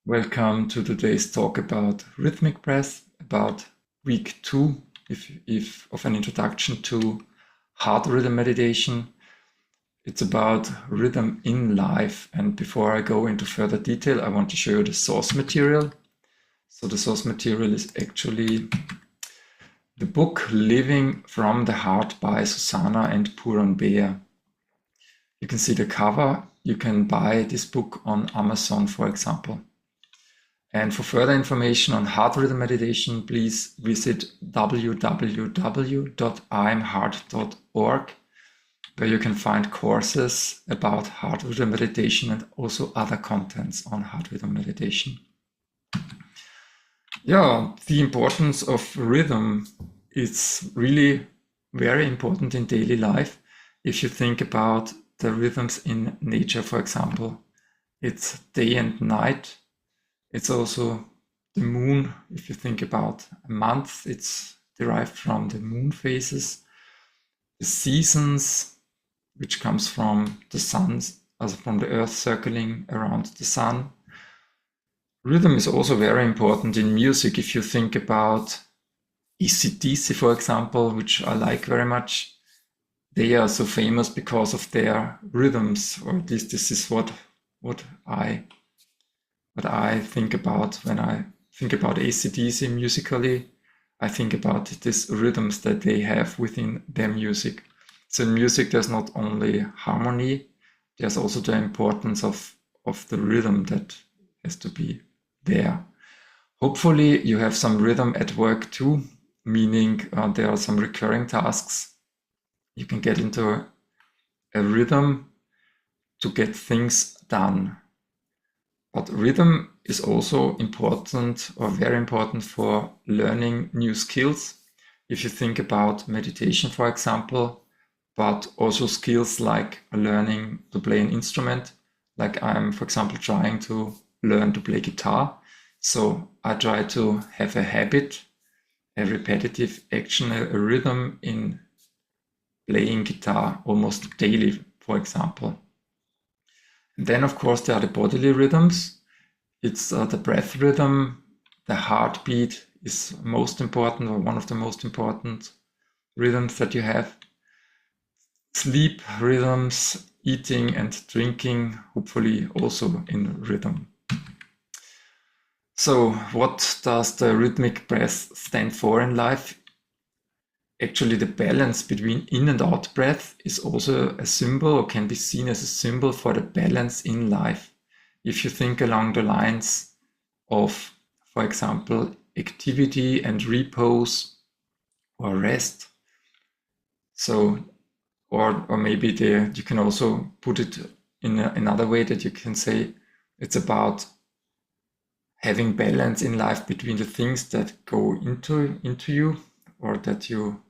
Welcome to today's talk about rhythmic breath, about week 2 if of an introduction to heart rhythm meditation. It's about rhythm in life, and before I go into further detail, I want to show you the source material. So the source material is actually the book Living from the Heart by Susanna and Puran Bair. You can see the cover. You can buy this book on Amazon, for example. And for further information on heart rhythm meditation, please visit www.imheart.org, where you can find courses about heart rhythm meditation and also other contents on heart rhythm meditation. Yeah, the importance of rhythm is really very important in daily life. If you think about the rhythms in nature, for example, it's day and night. It's also the moon. If you think about a month, it's derived from the moon phases. The seasons, which comes from the sun, also from the earth circling around the sun. Rhythm is also very important in music. If you think about AC/DC, for example, which I like very much, they are so famous because of their rhythms, or at least this is what I think about when I think about AC/DC musically. I think about these rhythms that they have within their music. So in music, there's not only harmony, there's also the importance of the rhythm that has to be there. Hopefully you have some rhythm at work too, meaning there are some recurring tasks. You can get into a rhythm to get things done. But rhythm is also important, or very important, for learning new skills. If you think about meditation, for example, but also skills like learning to play an instrument, like I'm, for example, trying to learn to play guitar. So I try to have a habit, a repetitive action, a rhythm in playing guitar almost daily, for example. And then, of course, there are the bodily rhythms. It's the breath rhythm. The heartbeat is most important, or one of the most important rhythms that you have. Sleep rhythms, eating and drinking, hopefully also in rhythm. So what does the rhythmic breath stand for in life? Actually, the balance between in and out breath is also a symbol, or can be seen as a symbol for the balance in life. If you think along the lines of, for example, activity and repose or rest. So, or maybe you can also put it in another way, that you can say it's about having balance in life between the things that go into you, or that you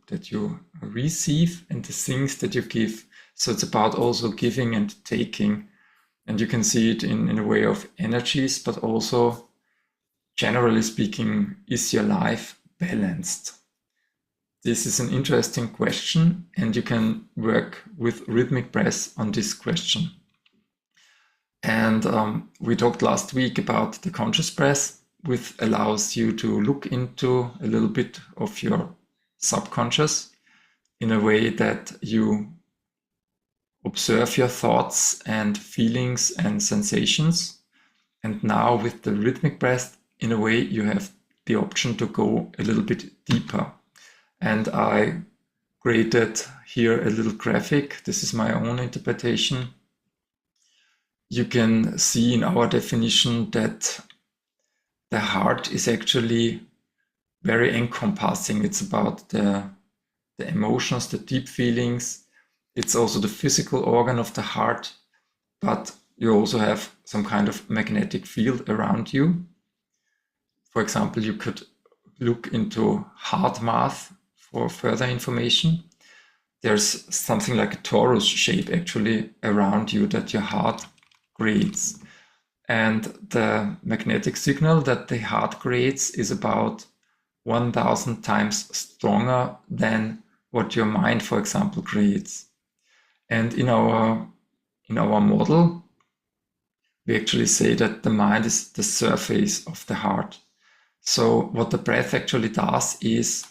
receive, and the things that you give. So it's about also giving and taking. And you can see it in a way of energies, but also, generally speaking, is your life balanced? This is an interesting question, and you can work with rhythmic breath on this question. And we talked last week about the conscious breath, which allows you to look into a little bit of your subconscious in a way that you observe your thoughts and feelings and sensations. And now with the rhythmic breath, in a way, you have the option to go a little bit deeper. And I created here a little graphic. This is my own interpretation. You can see in our definition that the heart is actually very encompassing. It's about the emotions, the deep feelings. It's also the physical organ of the heart, but you also have some kind of magnetic field around you. For example, you could look into heart math for further information. There's something like a torus shape actually around you that your heart creates. And the magnetic signal that the heart creates is about 1,000 times stronger than what your mind, for example, creates. And in our model, we actually say that the mind is the surface of the heart. So what the breath actually does is,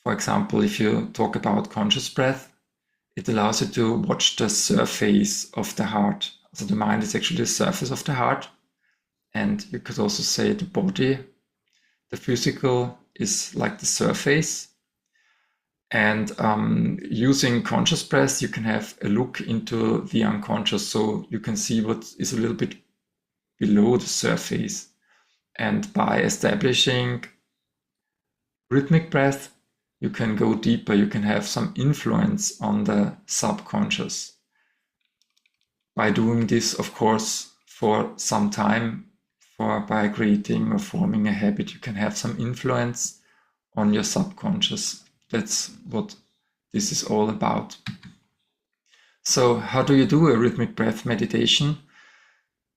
for example, if you talk about conscious breath, it allows you to watch the surface of the heart. So the mind is actually the surface of the heart. And you could also say the body, the physical is like the surface. And using conscious breath, you can have a look into the unconscious. So you can see what is a little bit below the surface. And by establishing rhythmic breath, you can go deeper. You can have some influence on the subconscious. By doing this, of course, for some time, by creating or forming a habit, you can have some influence on your subconscious. That's what this is all about. So how do you do a rhythmic breath meditation?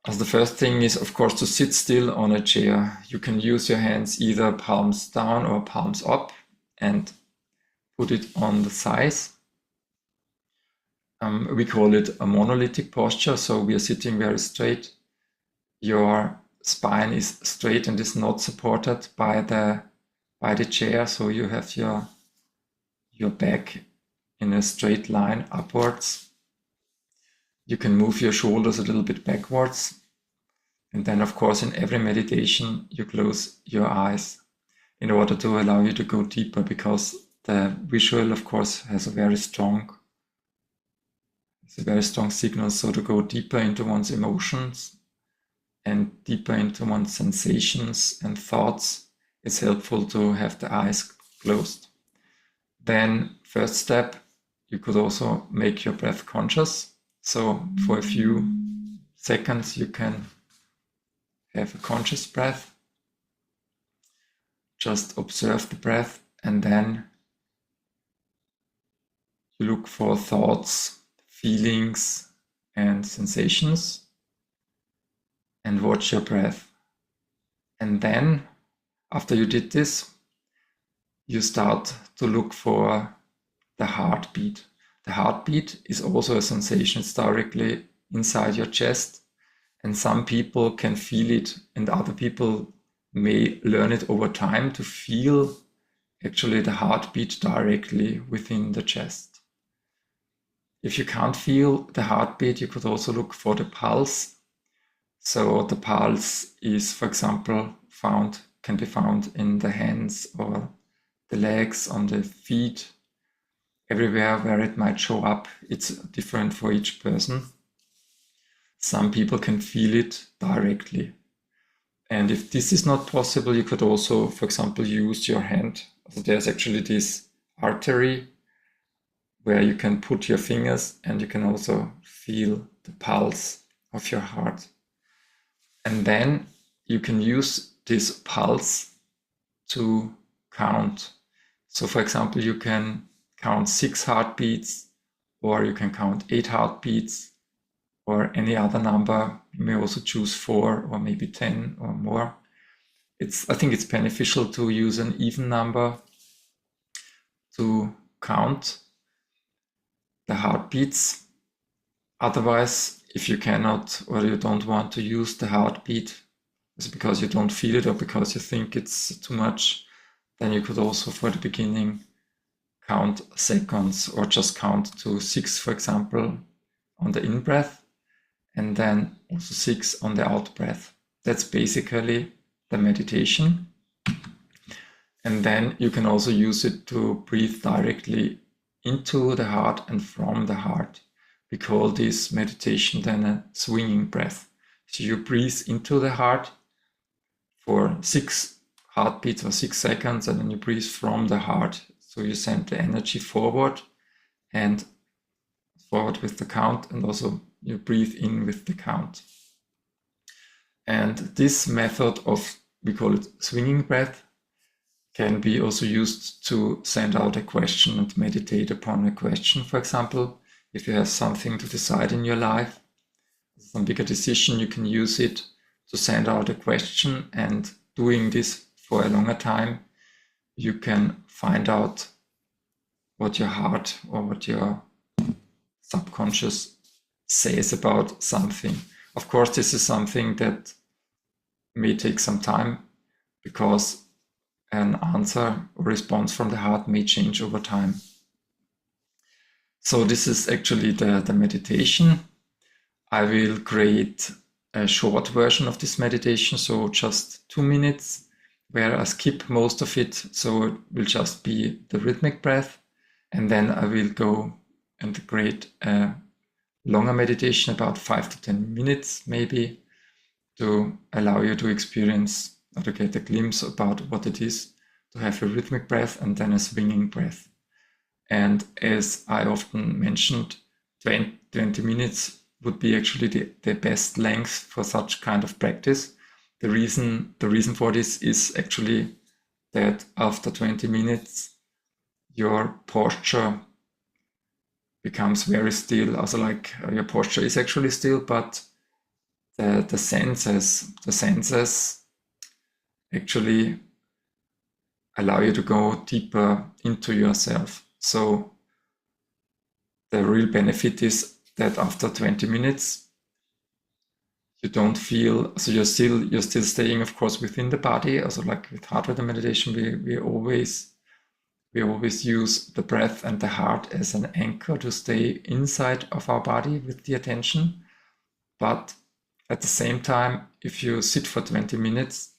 As the first thing is, of course, to sit still on a chair. You can use your hands either palms down or palms up and put it on the thighs. We call it a monolithic posture, so we are sitting very straight. Your spine is straight and is not supported by the chair, so you have your back in a straight line upwards. You can move your shoulders a little bit backwards. And then, of course, in every meditation, you close your eyes in order to allow you to go deeper, because the visual, of course, has a very strong signal. So to go deeper into one's emotions and deeper into one's sensations and thoughts, it's helpful to have the eyes closed. Then, first step, you could also make your breath conscious. So for a few seconds, you can have a conscious breath. Just observe the breath, and then you look for thoughts, feelings, and sensations, and watch your breath. And then, after you did this, you start to look for the heartbeat. The heartbeat is also a sensation. It's directly inside your chest, and some people can feel it, and other people may learn it over time to feel actually the heartbeat directly within the chest. If you can't feel the heartbeat, you could also look for the pulse. So the pulse is, for example, can be found in the hands or the legs, on the feet, everywhere where it might show up. It's different for each person. Some people can feel it directly. And if this is not possible, you could also, for example, use your hand. So there's actually this artery where you can put your fingers, and you can also feel the pulse of your heart. And then you can use this pulse to count. So for example, you can count 6 heartbeats, or you can count 8 heartbeats, or any other number. You may also choose 4 or maybe 10 or more. I think it's beneficial to use an even number to count the heartbeats. Otherwise, if you cannot or you don't want to use the heartbeat, it's because you don't feel it or because you think it's too much, then you could also, for the beginning, count seconds, or just count to 6, for example, on the in-breath, and then also 6 on the out-breath. That's basically the meditation. And then you can also use it to breathe directly into the heart and from the heart. We call this meditation then a swinging breath. So you breathe into the heart for 6 heartbeats or 6 seconds, and then you breathe from the heart. So you send the energy forward with the count, and also you breathe in with the count. And this method of, we call it swinging breath, can be also used to send out a question and meditate upon a question. For example, if you have something to decide in your life, some bigger decision, you can use it to send out a question, and doing this for a longer time, you can find out what your heart or what your subconscious says about something. Of course, this is something that may take some time because an answer or response from the heart may change over time. So this is actually the meditation. I will create a short version of this meditation, so just 2 minutes, where I skip most of it. So it will just be the rhythmic breath. And then I will go and create a longer meditation, about 5 to 10 minutes maybe, to allow you to experience or to get a glimpse about what it is to have a rhythmic breath and then a swinging breath. And as I often mentioned, 20 minutes would be actually the best length for such kind of practice. The reason for this is actually that after 20 minutes, your posture becomes very still. Also, like your posture is actually still, but the senses actually allow you to go deeper into yourself. So the real benefit is that after 20 minutes, you don't feel, so you're still staying, of course, within the body. Also, like with heart rhythm meditation, we always use the breath and the heart as an anchor to stay inside of our body with the attention. But at the same time, if you sit for 20 minutes,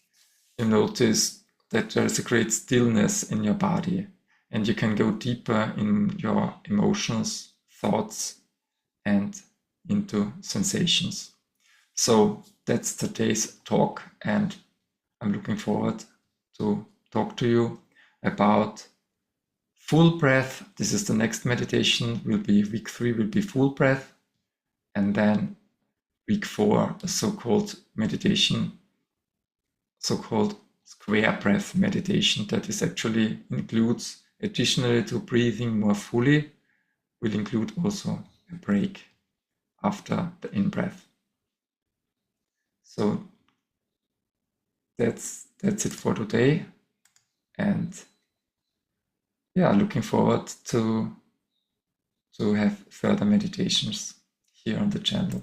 you notice that there is a great stillness in your body, and you can go deeper in your emotions, thoughts, and into sensations. So that's today's talk, and I'm looking forward to talk to you about full breath. This is the next meditation. Week 3 will be full breath, and then week 4, a so-called meditation, so-called square breath meditation, that is actually includes, additionally to breathing more fully, will include also a break after the in-breath. So that's it for today, and yeah, looking forward to have further meditations here on the channel.